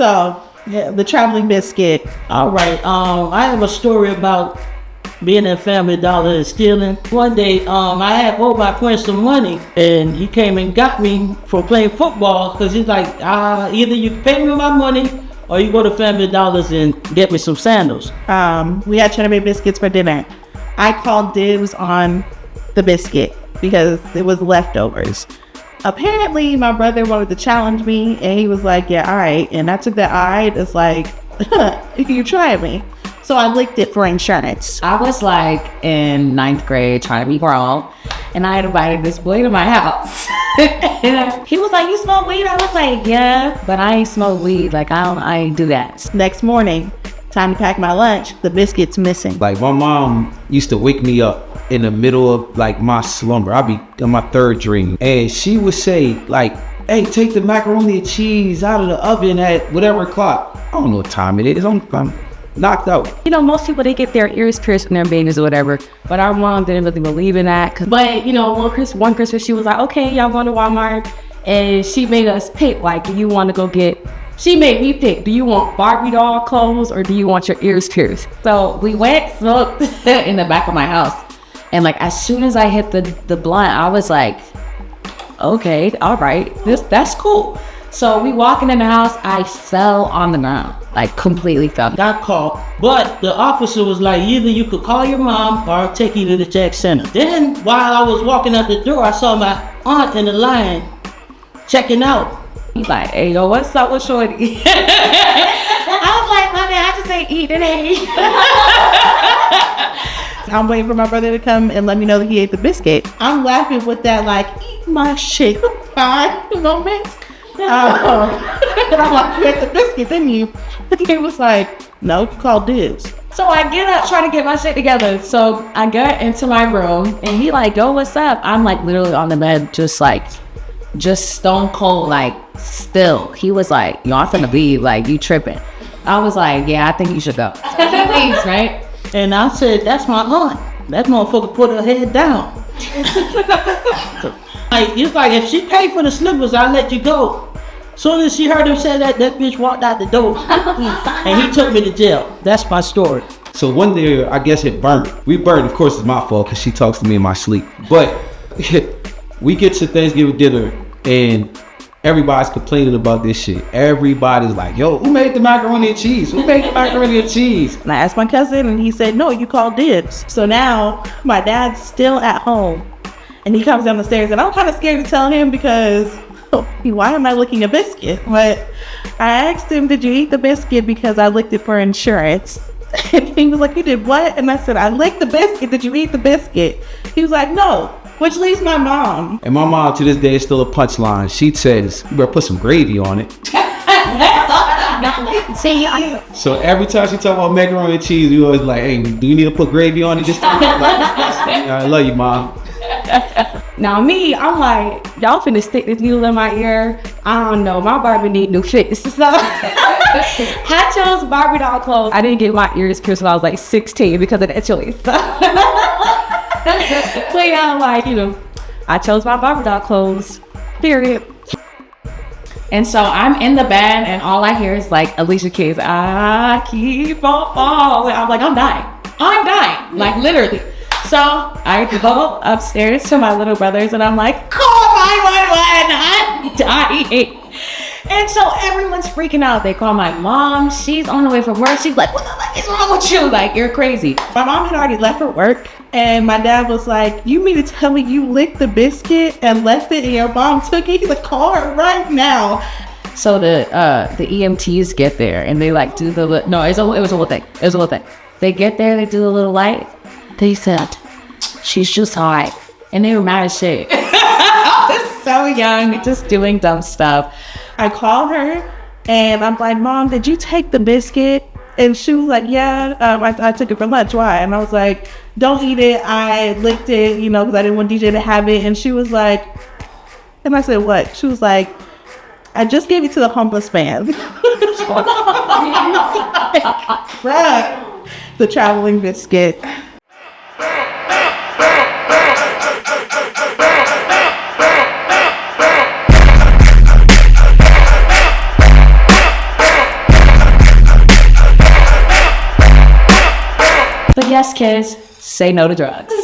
So, yeah, the traveling biscuit. All right. I have a story about being at Family Dollar and stealing. One day, I had owed my friend some money, and he came and got me for playing football because he's like, either you pay me my money or you go to Family Dollars and get me some sandals. We had cheddar bay biscuits for dinner. I called dibs on the biscuit because it was leftovers. Apparently, my brother wanted to challenge me, and he was like, yeah, all right. And I took that all right as like, you try me. So I licked it for insurance. I was like in 9th grade trying to be grown, and I invited this boy to my house. And he was like, you smoke weed? I was like, yeah, but I ain't smoke weed. Like, I ain't do that. Next morning, time to pack my lunch, the biscuit's missing. Like, my mom used to wake me up in the middle of like my slumber. I'd be in my third dream, and she would say like, hey, take the macaroni and cheese out of the oven at whatever o'clock. I don't know what time it is. I'm knocked out. You know, most people, they get their ears pierced when they're babies or whatever, but our mom didn't really believe in that. But you know, one Christmas she was like, okay, y'all going to Walmart, and she made us pick, like, do you want to go get, she made me pick, do you want Barbie doll clothes or do you want your ears pierced? So we went, looked in the back of my house, and like as soon as I hit the blunt, I was like, okay, all right, that's cool. So we walking in the house, I fell on the ground, like completely fell. Got caught, but the officer was like, either you could call your mom or I'll take you to the tech center. Then while I was walking out the door, I saw my aunt in the line checking out. He's like, hey, yo, what's up with Shorty? I was like, honey, I just ain't eat today. I'm waiting for my brother to come and let me know that he ate the biscuit. I'm laughing with that, like, eat my shit, fine moment. And I'm like, you ate the biscuit, didn't you? He was like, no, you called dibs. So I get up, trying to get my shit together. So I got into my room, and he like, yo, what's up? I'm like literally on the bed, just stone cold, like still. He was like, yo, I'm finna leave, like, you tripping. I was like, yeah, I think you should go. So he leaves, right? And I said, that's my aunt. That motherfucker put her head down. Like, it's like, if she paid for the slippers, I'll let you go. Soon as she heard him say that bitch walked out the door. And he took me to jail. That's my story. So one day, I guess it burned. We burned, of course it's my fault because she talks to me in my sleep. But we get to Thanksgiving dinner and everybody's complaining about this shit. Everybody's like, yo, who made the macaroni and cheese? Who made the macaroni and cheese? And I asked my cousin and he said, no, you called dibs. So now my dad's still at home and he comes down the stairs and I'm kind of scared to tell him because why am I licking a biscuit? But I asked him, did you eat the biscuit because I licked it for insurance? And he was like, you did what? And I said, I licked the biscuit. Did you eat the biscuit? He was like, no, which leaves my mom. And my mom to this day is still a punchline. She says, you better put some gravy on it. So every time she talk about macaroni and cheese, we always like, hey, do you need to put gravy on it? Just I love you, Mom. Now me, I'm like, y'all finna stick this needle in my ear. I don't know, my Barbie need new fix. So I chose Barbie doll clothes. I didn't get my ears pierced when I was like 16 because of that choice. So yeah, like, you know, I chose my Barbie doll clothes, period. And so I'm in the bed and all I hear is like Alicia Keys, I keep on falling. I'm like, I'm dying, like literally. So I go upstairs to my little brothers and I'm like, call 911, I'm dying. And so everyone's freaking out. They call my mom. She's on the way from work. She's like, what the fuck is wrong with you? Like, you're crazy. My mom had already left for work and my dad was like, you mean to tell me you licked the biscuit and left it and your mom took it? He's like, call her right now. So the EMTs get there and they like do the, no, it was a whole thing. It was a whole thing. They get there, they do the little light. They said, she's just high. And they were mad as shit. I was so young, just doing dumb stuff. I called her and I'm like, Mom, did you take the biscuit? And she was like, yeah, I took it for lunch. Why? And I was like, don't eat it. I licked it, you know, because I didn't want DJ to have it. And she was like, and I said, what? She was like, I just gave it to the homeless man. The traveling biscuit. yes, kids, say no to drugs.